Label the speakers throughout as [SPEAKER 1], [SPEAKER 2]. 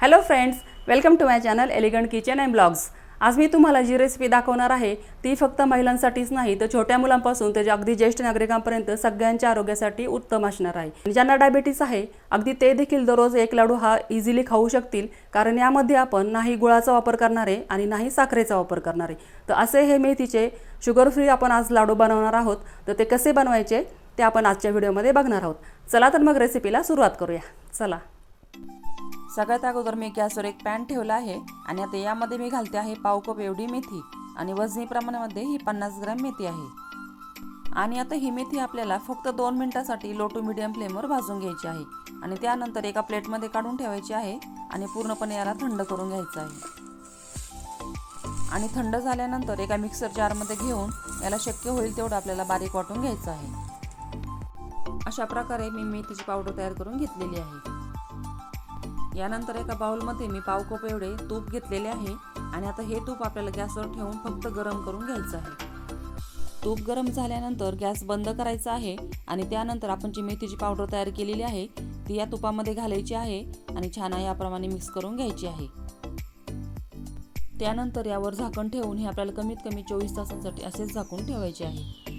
[SPEAKER 1] Hello friends, welcome to my channel elegant kitchen and blogs. आज मी तुम्हाला जी recipe दाखवणार आहे ती फक्त महिलांसाठीच नाही तर छोट्या मुलांपासून ते अगदी ज्येष्ठ नागरिकांपर्यंत सगळ्यांच्या आरोग्यासाठी उत्तम असणार आहे। ज्यांना डायबिटीज आहे अगदी ते देखील दररोज एक लाडू हा इझिली खाऊ शकतील, कारण यामध्ये आपण नाही गुळाचा वापर करणार आहे आणि नाही साखरेचा वापर करणार आहे। तर असे हे मेथीचे शुगर फ्री आपण आज लाडू बनवणार आहोत। तर ते कसे बनवायचे ते आपण आजच्या व्हिडिओमध्ये बघणार आहोत। चला तर मग रेसिपीला सुरुवात करूया। चला,
[SPEAKER 2] सगळ्यात अगोदर मी गॅसवर एक पॅन ठेवला आहे आणि आता यामध्ये मी घालते आहे पाव कप एवढी मेथी आणि वजनी प्रमाणामध्ये ही 50 ग्रॅम मेथी आहे। आणि आता ही मेथी आपल्याला फक्त 2 मिनिटांसाठी लो टू मीडियम फ्लेमवर भाजून घ्यायची आहे आणि त्यानंतर एका प्लेटमध्ये काढून ठेवायची आहे आणि पूर्णपणे याला थंड करून घ्यायचं आहे। आणि थंड झाल्यानंतर एका मिक्सर जारमध्ये घेऊन याला शक्य होईल तेवढं आपल्याला बारीक वाटून घ्यायचं आहे। अशा प्रकारे मी मेथीची पावडर तयार करून घेतलेली आहे। यानंतर एका बाउलमध्ये मी पाव कप एवढे तूप घेतलेले आहे आणि आता हे तूप आपल्याला गॅसवर ठेवून फक्त गरम करून घ्यायचं आहे। तूप गरम झाल्यानंतर गॅस बंद करायचा आहे आणि त्यानंतर आपण जी मेथीची पावडर तयार केलेली आहे ती या तुपामध्ये घालायची आहे आणि छान याप्रमाणे मिक्स करून घ्यायची आहे। त्यानंतर यावर झाकण ठेवून हे आपल्याला कमीत कमी 24 तासांसाठी असेच झाकून ठेवायचे आहे।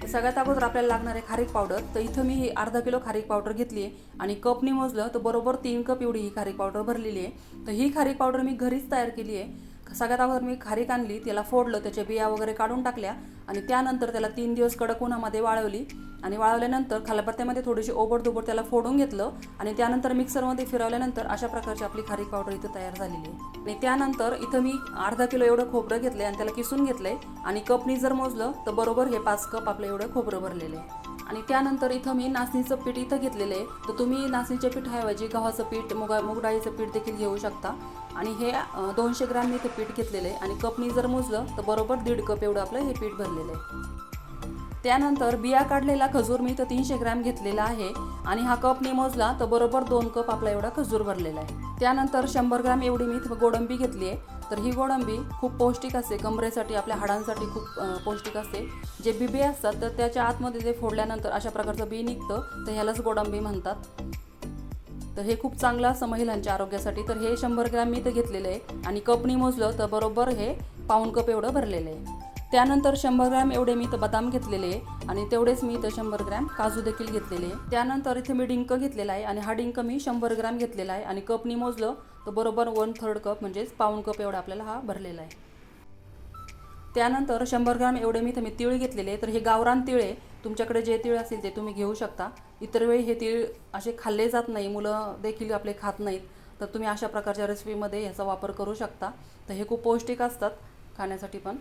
[SPEAKER 1] सगळ्यात अगोदर आपल्याला लागणार आहे खारीक पावडर। तर इथं मी ही अर्धा किलो खारीक पावडर घेतली आहे आणि कपनी मोजलं तर बरोबर 3 कप एवढी ही खारीक पावडर भरलेली आहे। तर ही खारीक पावडर मी घरीच तयार केली आहे। सगळ्यात अगोदर मी खारीक आणली, त्याला फोडलं, त्याच्या बिया वगैरे काढून टाकल्या आणि त्यानंतर त्याला 3 दिवस कडक उन्हामध्ये वाळवली आणि वाळवल्यानंतर खलबत्त्यामध्ये थोडीशी ओबडधोबड त्याला फोडून घेतलं आणि त्यानंतर मिक्सरमध्ये फिरवल्यानंतर अशा प्रकारची आपली खारीक पावडर इथं तयार झालेली आहे। आणि त्यानंतर इथं मी अर्धा किलो एवढं खोबरं घेतलं आणि त्याला किसून घेतलंय आणि कपनी जर मोजलं तर बरोबर हे 5 कप आपलं एवढं खोबरं भरलेलं आहे। आणि त्यानंतर इथं मी नाचणीचं पीठ इथं घेतलेलं आहे। तर तुम्ही नाचणीच्या पीठाऐवजी गव्हाचं पीठ, मूग डाळीचं पीठ देखील घेऊ शकता। आणि हे 200 ग्रॅम मी इथं पीठ घेतलेलं आहे आणि कपनी जर मोजलं तर बरोबर 1.5 कप एवढं आपलं हे पीठ भरलेलं आहे। त्यानंतर बिया काढलेला खजूर मी इथं 300 ग्रॅम घेतलेला आहे आणि हा कपनी मोजला तर बरोबर 2 कप आपला एवढा खजूर भरलेला आहे। त्यानंतर 100 ग्रॅम एवढी मी इथं गोडंबी घेतली आहे। तर ही गोडंबी खूप पौष्टिक असते, कमरेसाठी, आपल्या हाडांसाठी खूप पौष्टिक असते। जे बी असतात तर त्याच्या आतमध्ये जे फोडल्यानंतर अशा प्रकारचं बी निघतं, तर ह्यालाच गोडंबी म्हणतात। तर हे खूप चांगलं असं महिलांच्या आरोग्यासाठी। तर हे 100 ग्रॅम मी इथं घेतलेलं आहे आणि कपनी मोजलं तर बरोबर हे पाऊण कप एवढं भरलेलं आहे। त्यानंतर 100 ग्रॅम एवढे मी इथं बदाम घेतलेले आहे आणि तेवढेच मी इथं 100 ग्रॅम काजू देखील घेतलेले आहे। त्यानंतर इथे मी डिंक घेतलेला आहे आणि हा डिंक मी 100 ग्रॅम घेतलेला आहे आणि कपनी मोजलं तर बरोबर 1/3 कप म्हणजेच पाऊण कप एवढा आपल्याला हा भरलेला आहे। त्यानंतर 100 ग्रॅम एवढे मी इथं तीळ घेतलेले आहे। तर हे गावरान तीळ आहे, तुमच्याकडे जे तीळ असेल ते तुम्ही घेऊ शकता। इतर वेळी हे तीळ असे खाल्ले जात नाही, मुलं देखील आपले खात नाहीत, तर तुम्ही अशा प्रकारच्या रेसिपीमध्ये ह्याचा वापर करू शकता। तर हे खूप पौष्टिक असतात खाण्यासाठी पण।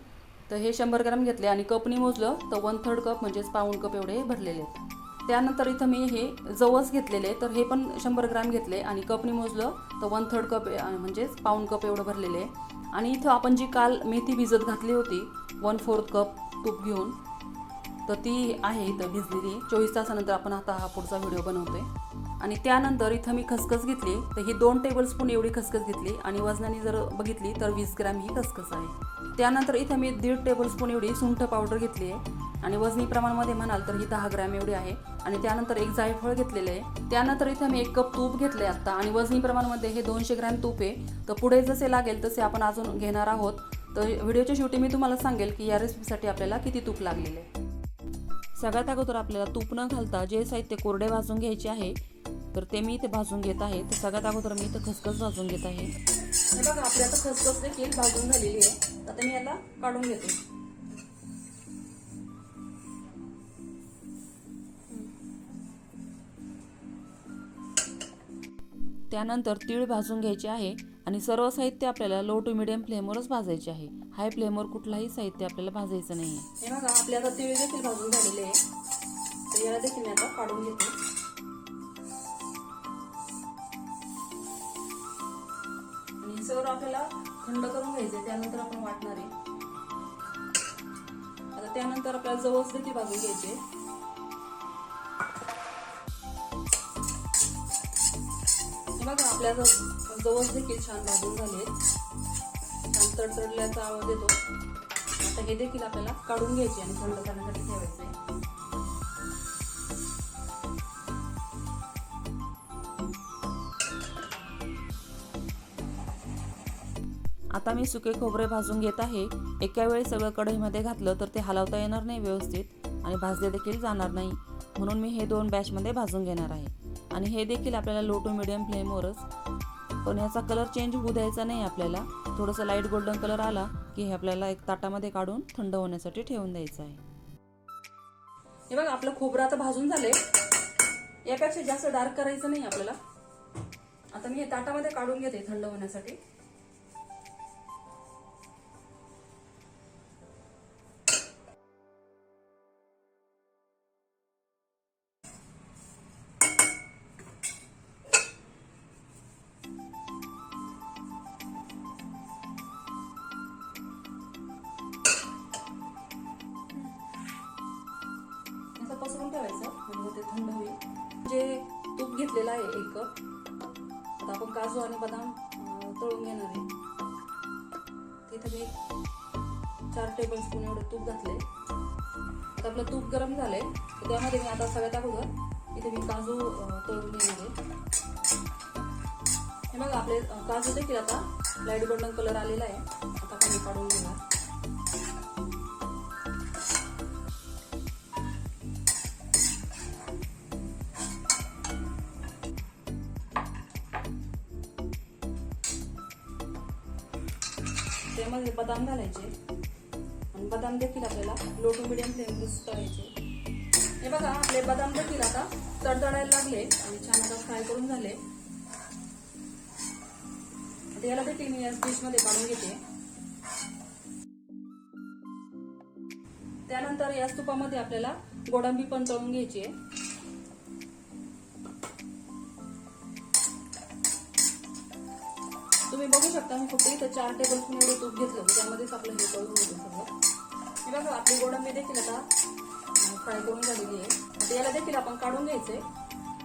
[SPEAKER 1] तर हे 100 ग्रॅम घेतले आणि कपनी मोजलं तर 1/3 कप म्हणजेच पाऊण कप एवढे भरलेले आहेत। त्यानंतर इथं मी हे जवस घेतलेले, तर हे पण 100 ग्रॅम घेतले आणि कपनी मोजलं तर 1/3 कप म्हणजेच पाऊण कप एवढं भरलेले आहे। आणि इथं आपण जी काल मेथी भिजत घातली होती 1/4 कप तूप घेऊन, तर ती आहे इथं भिजलेली। 24 तासानंतर आपण आता हा पुढचा व्हिडिओ बनवतोय। आणि त्यानंतर इथं मी खसखस घेतली, तर ही 2 टेबलस्पून एवढी खसखस घेतली आणि वजनाने जर बघितली तर 20 ग्रॅम ही खसखस आहे। त्यानंतर इथं मी 1.5 टेबलस्पून एवढी सुंठ पावडर घेतली आहे आणि वजनी प्रमाणामध्ये म्हणाल तर ही 10 ग्रॅम एवढी आहे। आणि त्यानंतर एक जायफळ घेतलेलं आहे। त्यानंतर इथं मी 1 कप तूप घेतलं आहे आत्ता आणि वजनी प्रमाणामध्ये हे 200 ग्रॅम तूप आहे। तर पुढे जसे लागेल तसे आपण अजून घेणार आहोत। तर व्हिडिओच्या शेवटी मी तुम्हाला सांगेल की या रेसिपीसाठी आपल्याला किती तूप लागलेलं आहे।
[SPEAKER 2] सगळ्यात अगोदर आपल्याला तूप न घालता जे साहित्य कोरडे भाजून घ्यायचे आहे तर ते मी इथे भाजून घेत आहे। तर सगळ्यात अगोदर मी इथं खसखस भाजून घेत आहे।
[SPEAKER 1] हे बघा, आपली आता खसखस देखील भाजून झालेली आहे। आता मी याला काढून घेते।
[SPEAKER 2] त्यानंतर तीळ भाजून घ्यायचे आहे आणि सर्व साहित्य आपल्याला लो टू मीडियम फ्लेमवरच भाजायचे आहे। हाय फ्लेमवर कुठलाही साहित्य आपल्याला भाजायचं नाही आहे।
[SPEAKER 1] हे बघा, आपले आता तीळ देखील भाजून झालेले आहे, तर याला देखील मी आता काढून घेते। आणि सर्व आपल्याला थंड करून घ्यायचे, त्यानंतर आपण वाटणार आहे। आता त्यानंतर आपल्याला जवस देखील भाजून घ्यायचे। बघा, आपल्या जवस देखील छान भाजून झाले, छान तडतडल्याचा आवाज येतो। आता हे देखील आपल्याला काढून घ्यायचे आणि थंड करण्यासाठी ठेवायचे।
[SPEAKER 2] आता मी सुके खोबरे भाजून घेत आहे. एका वेळी सगळं कढईमध्ये घातलं तर ते हलवता येणार नाही व्यवस्थित आणि भाजले देखील जाणार नाही, म्हणून मी हे 2 बॅचमध्ये भाजून घेणार आहे. आणि हे देखील आपल्याला लो टू मिडियम फ्लेमवरच, पण याचा कलर चेंज होऊ द्यायचा नाही आपल्याला. थोडंसं लाईट गोल्डन कलर आला की हे आपल्याला एक ताटामध्ये काढून थंड होण्यासाठी ठेवून द्यायचं आहे.
[SPEAKER 1] हे बघा आपलं खोबरं आता भाजून झालंय. यापेक्षा जास्त डार्क करायचं नाही आपल्याला. आता मी हे ताटामध्ये काढून घेते थंड होण्यासाठी. पसरून ठेवायचं म्हणजे ते थंड होईल. जे तूप घेतलेलं आहे 1 कप. आता आपण काजू आणि बदाम तळून घेणार आहे. तिथे मी 4 टेबलस्पून एवढं तूप घातले. आता आपलं तूप गरम झालंय तर त्यामध्ये मी आता सगळ्यात अगोदर इथे मी काजू तळून घेणार आहे. हे बघा आपले काजू देखील आता लाईट गोल्डन कलर आलेला आहे. आता आपण काढून घेऊया. त्यामध्ये बदाम घालायचे आणि बदाम देखील आपल्याला लो टू मिडियम फ्लेमवर तळायचे. हे बघा आपले बदाम देखील आता तडतडायला लागले आणि छान आता फ्राय करून झाले. आता याला देखील मी या डिश मध्ये काढून घेते. त्यानंतर या तुपामध्ये आपल्याला गोडांबी पण तळून घ्यायची आहे. तुम्ही बघू शकता मी फक्त इथं 4 टेबलस्पून एवढं तूप घेतलं होतं, त्यामध्येच आपलं हे तळून होतं सगळं. हे बघा आपली गोडांबी देखील आता फ्राय करून झालेली आहे. आता याला देखील आपण काढून घ्यायचंय.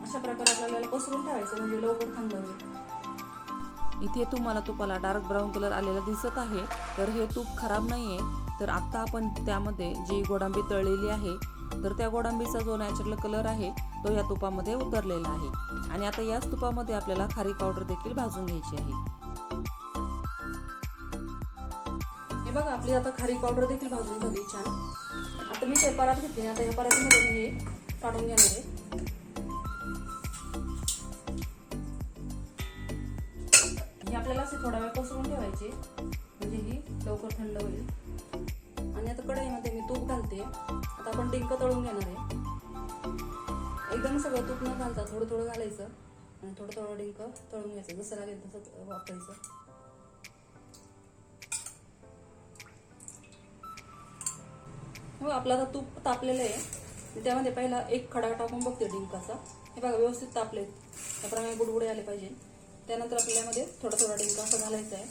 [SPEAKER 1] अशा प्रकारे आपल्याला पसरून ठेवायचं म्हणजे लवकर थंड होईल.
[SPEAKER 2] इथे तुम्हाला तुपाला डार्क ब्राऊन कलर आलेला दिसत आहे, तर हे तूप खराब नाहीये. तर आता आपण त्यामध्ये जी गोडांबी तळलेली आहे तर त्या गोडांबीचा जो नॅचरल कलर आहे तो या तुपामध्ये उतरलेला आहे. आणि आता याच तुपामध्ये आपल्याला खारी पावडर देखील भाजून घ्यायची आहे.
[SPEAKER 1] हे बघा आपली आता खारी पावडर देखील भाजून झाली छान. आता मी ते परात घेतली. आता या परातीमध्ये मी हे काढून घेणार आहे. हे आपल्याला असे थोडा वेळ पसरून ठेवायचे म्हणजे ही लवकर थंड होईल. आणि आता कढईमध्ये मी तूप घालते. आता आपण डिंक तळून घेणार आहे. एकदम सगळं तूप न घालता थोडं थोडं घालायचं आणि थोडं थोडं डिंक तळून घ्यायचं. जसं लागेल तसं वापरायचं. हो आपलं आता तूप तापलेलं आहे. त्यामध्ये पहिला 1 खडा टाकून बघते डिंकाचा. हे बघा व्यवस्थित तापले, त्याप्रमाणे बुडबुडे आले पाहिजे. त्यानंतर आपल्यामध्ये थोडा थोडा डिंक असं घालायचा आहे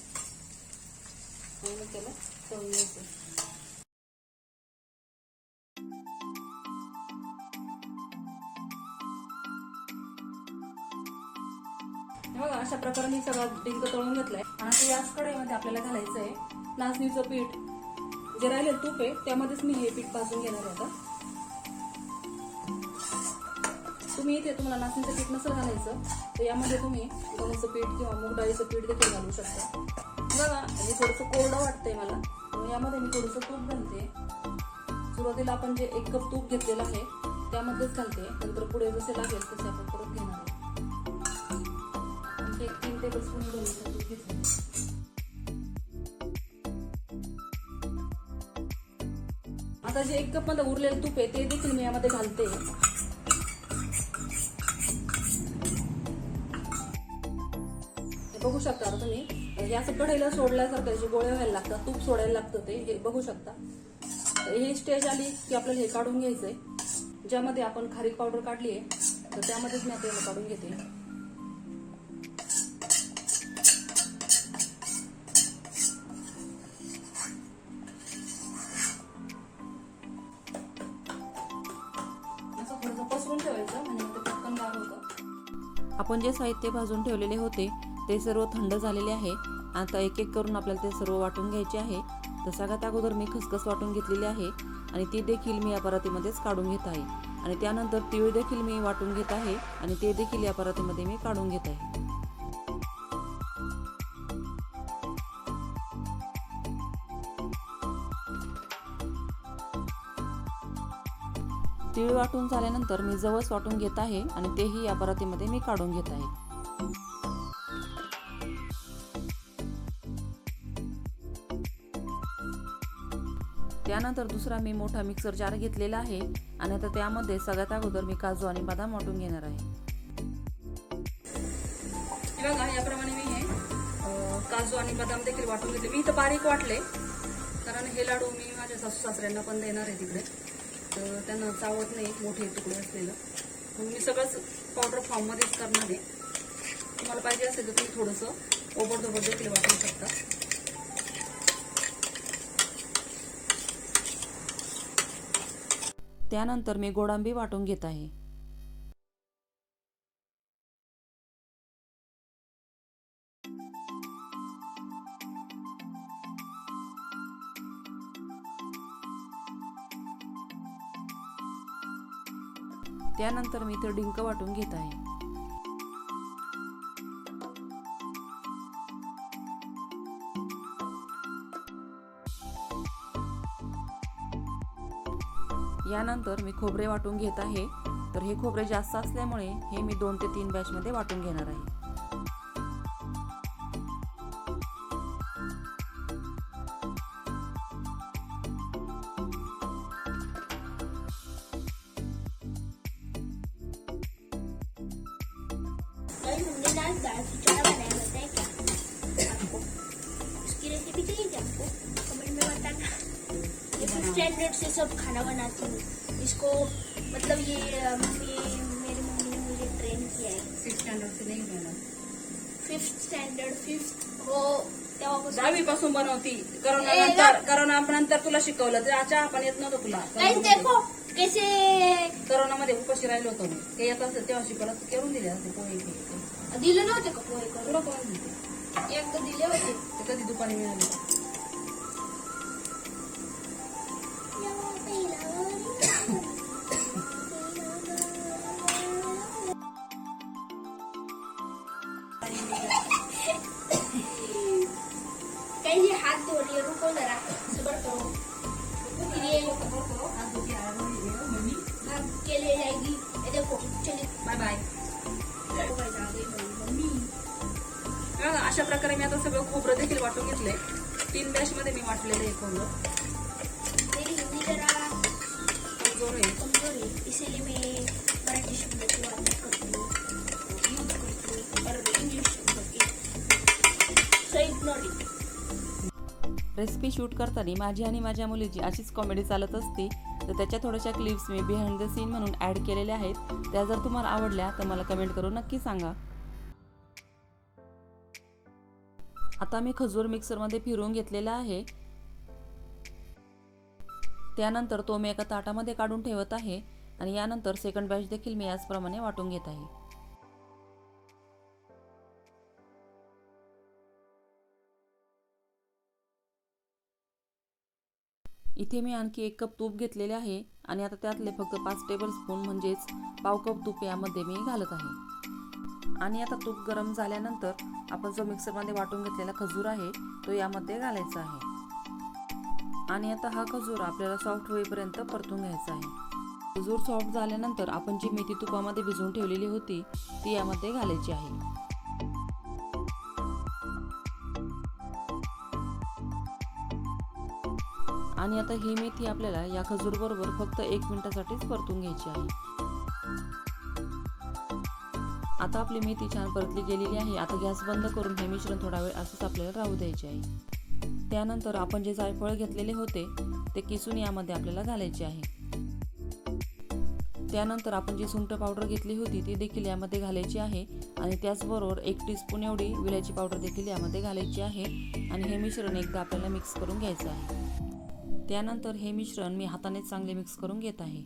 [SPEAKER 1] आणि मग त्याला तळून घ्यायचं. बघा अशा प्रकारे मी सगळा डिंक तळून घेतलाय. आणि याच कढईमध्ये आपल्याला घालायचं आहे नाचणीचं पीठ. जे राहिलेलं तूप आहे त्यामध्येच मी हे पीठ भाजून घेणार आहे. आता तुम्ही इथे तुम्हाला नाचणीचं पीठ नसेल घालायचं तर यामध्ये तुम्ही गव्हाचं पीठ किंवा मूग डाळीचं पीठ देखील घालू शकता. बघा हे थोडंसं कोरडं वाटतंय मला, मग यामध्ये मी थोडंसं तूप घालते. सुरुवातीला आपण जे 1 कप तूप घेतलेलं आहे त्यामध्येच घालते. नंतर पुढे जसे लागेल तसे आपण परत घेणार आहे. 3 टेबलस्पून तूप घेतलं. आता जे 1 कप मध्ये उरलेलं तूप आहे ते देखील मी यामध्ये घालते. बघू शकता आता तुम्ही हे असं कढईला सोडल्यासारखं जे गोळे व्हायला लागतात, तूप सोडायला लागतं ते हे बघू शकता. ही स्टेज आली की आपल्याला हे काढून घ्यायचंय. ज्यामध्ये आपण खारीक पावडर काढली आहे तर त्यामध्येच मी आता काढून घेते.
[SPEAKER 2] आपण जे साहित्य भाजून ठेवलेले होते ते सर्व थंड झालेले आहे. आता एक एक करून आपल्याला ते सर्व वाटून घ्यायचे आहे. तर सगळ्यात अगोदर मी खसखस वाटून घेतलेली आहे आणि ती देखील मी या परातीमध्येच काढून घेत आहे. आणि त्यानंतर तीळ देखील मी वाटून घेत आहे आणि ते देखील या परातीमध्ये मी काढून घेत आहे. तीळ वाटून झाल्यानंतर मी जवस वाटून घेत आहे आणि तेही या परातीमध्ये मी काढून घेत आहे. त्यानंतर दुसरा मी मोठा मिक्सर जार घेतलेला आहे आणि आता त्यामध्ये सगळ्यात अगोदर मी काजू आणि बदाम वाटून घेणार आहे.
[SPEAKER 1] बघा याप्रमाणे मी हे काजू आणि बदाम देखील वाटून घेतले. मी इथं बारीक वाटले कारण हे लाडू मी माझ्या सासू सासऱ्यांना पण देणार आहे तिकडे, तर त्यांना चावत नाही मोठे तुकडे असलेलं, मग मी सगळंच पावडर फॉर्ममध्येच करणार आहे. तुम्हाला पाहिजे असेल तर तुम्ही थोडंसं ओबडधोबड देखील वाटू शकता.
[SPEAKER 2] त्यानंतर मी गोडांबी वाटून घेत आहे. त्यानंतर मी इथे डिंक वाटून घेत आहे. यानंतर मी खोबरे वाटून घेत आहे. तर हे खोबरे जास्त असल्यामुळे हे मी 2 ते 3 बॅच मध्ये वाटून घेणार आहे.
[SPEAKER 3] दाल खिचड़ा बनाया होता है क्या आपको? उसकी रेसिपी चाहिए क्या आपको? कमेंट में बताना. ये 5th स्टैंडर्ड से सब खाना बनाती हूँ. इसको मतलब ये मेरी मम्मी ने मुझे ट्रेन किया है.
[SPEAKER 1] 6th स्टँडर्ड से नाही बनवणार.
[SPEAKER 3] 5th स्टँडर्ड 5th हो तेव्हापासून
[SPEAKER 1] 10वी पासून बनवती. करोना नंतर तुला शिकवलं तर चहा पण येत नव्हतं तुला.
[SPEAKER 3] गाइस देखो कैसे
[SPEAKER 1] करोनामध्ये उपाशी राहिलो होतो मी. ते येत असेल तेव्हा शिकवलं करून दिले असते पोहे केले.
[SPEAKER 3] दिले नव्हते का पोहे करून?
[SPEAKER 1] तुला कोण दिले?
[SPEAKER 3] एकदा दिले होते.
[SPEAKER 1] ते कधी दुपारी मिळाले.
[SPEAKER 3] कैसे हाथ धो रही है? रुको जरा सबर करो. फिर ये भाग के ले जाएगी. ये देखो चलिए
[SPEAKER 1] बाय बाय.
[SPEAKER 3] मम्मी.
[SPEAKER 1] बघा अशा प्रकारे मी आता सगळं खोबरं देखील वाटून घेतलंय. 3 बॅच मध्ये मी वाटलेलं आहे खोबरं.
[SPEAKER 3] मेरी हिंदी जरा
[SPEAKER 1] कमजोर आहे.
[SPEAKER 3] कमजोर है, इसीलिए मैं मराठी शब्द की वापर करती हूँ, यूज करती हूँ और इंग्लिश शब्द की. So ignore it.
[SPEAKER 2] Recipe shoot करताना माझी आणि माझ्या मुलीची अशीच कॉमेडी चालत असते, तर त्याच्या थोड्याशा क्लिप्स मी बिहाइंड द सीन म्हणून ॲड केलेल्या आहेत. त्या जर तुम्हाला आवडल्या तर मला कमेंट करून नक्की सांगा. आता मी खजूर मिक्सरमध्ये फिरवून घेतलेला आहे. त्यानंतर तो मी एका ताटामध्ये काढून ठेवत आहे आणि यानंतर सेकंड बॅच देखील मी याचप्रमाणे वाटून घेत आहे. इथे मी आणखी 1 कप तूप घेतलेले आहे आणि आता त्यातले फक्त 5 टेबलस्पून म्हणजेच पाव कप तूप यामध्ये मी घालत आहे. आणि आता तूप गरम झाल्यानंतर आपण जो मिक्सरमध्ये वाटून घेतलेला खजूर आहे तो यामध्ये घालायचा आहे. आणि आता हा खजूर आपल्याला सॉफ्ट होईपर्यंत परतून घ्यायचा आहे. खजूर सॉफ्ट झाल्यानंतर आपण जी मेथी तुपामध्ये भिजवून ठेवलेली होती ती यामध्ये घालायची आहे. आणि आता ही मेथी आपल्याला या खजूर बरोबर फक्त 1 मिनिटासाठीच परतून घ्यायची आहे. आता आपली मेथी छान परतली गेलेली आहे. आता गॅस बंद करून हे मिश्रण थोडा वेळ असंच आपल्याला राहू द्यायचे आहे. त्यानंतर आपण जे जायफळ घेतलेले होते ते किसून यामध्ये आपल्याला घालायचे आहे. त्यानंतर आपण जी सुंठ पावडर घेतली होती ती देखील यामध्ये घालायची आहे आणि त्याचबरोबर 1 टीस्पून एवढी विलायची पावडर देखील यामध्ये घालायची आहे आणि हे मिश्रण एकदा आपल्याला मिक्स करून घ्यायचं आहे. त्यानंतर हे मिश्रण मी हाताने चांगले मिक्स करून घेत आहे.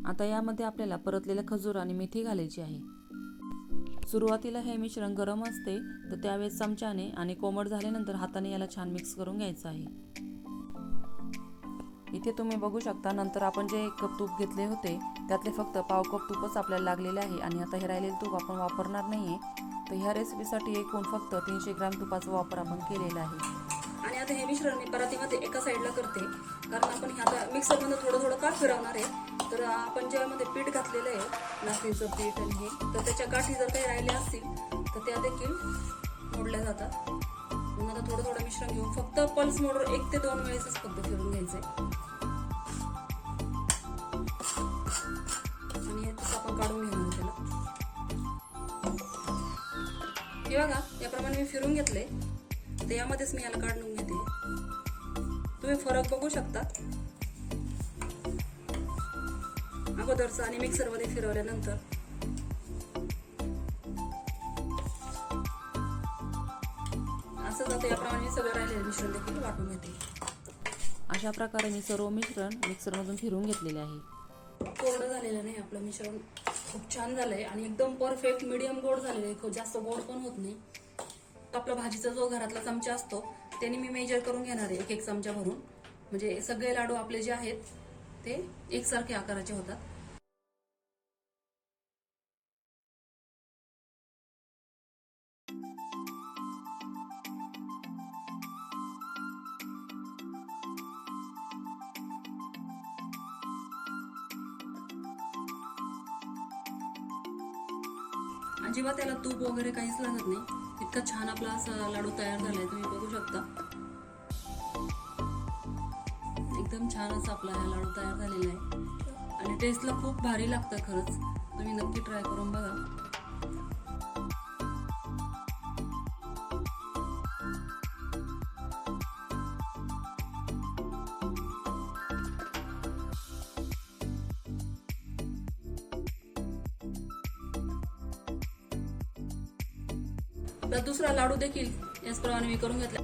[SPEAKER 2] आता यामध्ये आपल्याला परतलेला खजूर आणि मेथी घालायची आहे. सुरुवातीला हे मिश्रण गरम असते तर त्यावेळेस चमच्याने आणि कोमट झाल्यानंतर हाताने याला छान मिक्स करून घ्यायचं आहे. इथे तुम्ही बघू शकता नंतर आपण जे 1 कप तूप घेतले होते त्यातले फक्त पाव कप तूपच आपल्याला लागलेले आहे आणि आता हे राहिलेले तूप आपण वापरणार नाहीये. तर ह्या रेसिपीसाठी एकूण फक्त 300 ग्रॅम तुपाचा वापर आपण केलेला आहे.
[SPEAKER 1] आणि आता हे मिश्रण मी परातीमध्ये एका साईडला करते, कारण आपण हे आता मिक्सरमध्ये थोडं थोडं का फिरवणार आहे, तर आपण ज्यामध्ये पीठ घातलेलं आहे नाचणीचं पीठ आणि हे, तर त्याच्या गाठी जर काही राहिल्या असतील तर त्या देखील मोडल्या जातात. म्हणून आता थोडं थोडं मिश्रण घेऊन फक्त पल्स मोडवर 1 ते 2 वेळेसच फक्त फिरून घ्यायचंय. आणि हे आपण काढून घेणार त्याला. हे बघा याप्रमाणे मी फिरून घेतले, तर यामध्येच मी याला काढून घेते. तुम्ही फरक बघू शकता अगोदरचा आणि मिक्सरमध्ये फिरवल्यानंतर. असंच आता याप्रमाणे मी सगळं राहिलेलं मिश्रण देखील वाटून घेते.
[SPEAKER 2] अशा प्रकारे मी सर्व मिश्रण मिक्सरमधून फिरवून घेतलेले आहे.
[SPEAKER 1] कोरडं झालेलं नाही आपलं मिश्रण, खूप छान झालंय आणि एकदम परफेक्ट मीडियम गोड झालेलं आहे. खूप जास्त गोड पण होत नाही. आपला भाजीचा जो घरातला चमचा असतो त्याने मी मेजर करून घेणार आहे 1-1 चमचा भरून, म्हणजे सगळे लाडू आपले जे आहेत ते एकसारखे आकाराचे होतात. अजिबात त्याला तूप वगैरे काहीच लागत नाही. इतका छान आपला असा लाडू तयार झालाय, तुम्ही बघू शकता. एकदम छान असा आपला हा लाडू तयार झालेला आहे आणि टेस्टला खूप भारी लागतं खरंच. तुम्ही नक्की ट्राय करून बघा. तर दुसरा लाडू देखील याचप्रमाणे मी करून घेतला.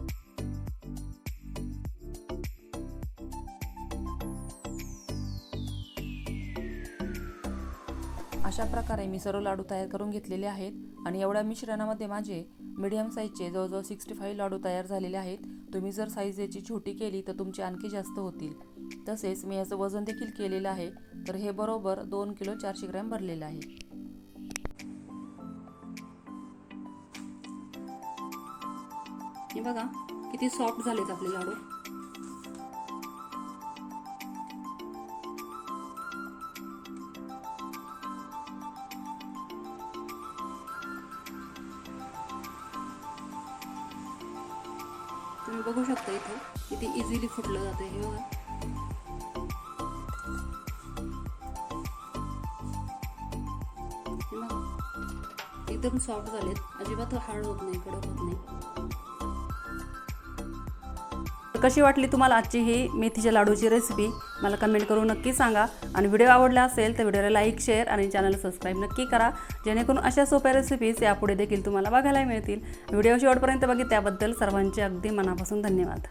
[SPEAKER 2] अशा प्रकारे मी सर्व लाडू तयार करून घेतलेले आहेत आणि एवढ्या मिश्रणामध्ये माझे मीडियम साईजचे जवळजवळ 65 लाडू तयार झालेले आहेत. तुम्ही जर साईज याची छोटी केली तर तुमचे आणखी जास्त होतील. तसेच मी याचं वजन देखील केलेलं आहे, तर हे बरोबर 2 किलो 400 ग्रॅम भरलेलं आहे.
[SPEAKER 1] हे बघा किती सॉफ्ट झालेत आपले लाडू. तुम्ही बघू शकता इथं किती इझिली फुटलं जाते. हे बघा एकदम सॉफ्ट झालेत, अजिबात हार्ड होत नाही, कडक होत नाही. कशी वाटली तुम्हाला आजची ही मेथीच्या लाडूची रेसिपी मला कमेंट करून नक्की सांगा. आणि व्हिडिओ आवडला असेल तर व्हिडिओला लाईक, शेअर आणि चॅनलला सबस्क्राईब नक्की करा, जेणेकरून अशा सोप्या रेसिपीज यापुढे देखील तुम्हाला बघायला मिळतील. व्हिडिओ शेवटपर्यंत बघितल्याबद्दल सर्वांचे अगदी मनापासून धन्यवाद.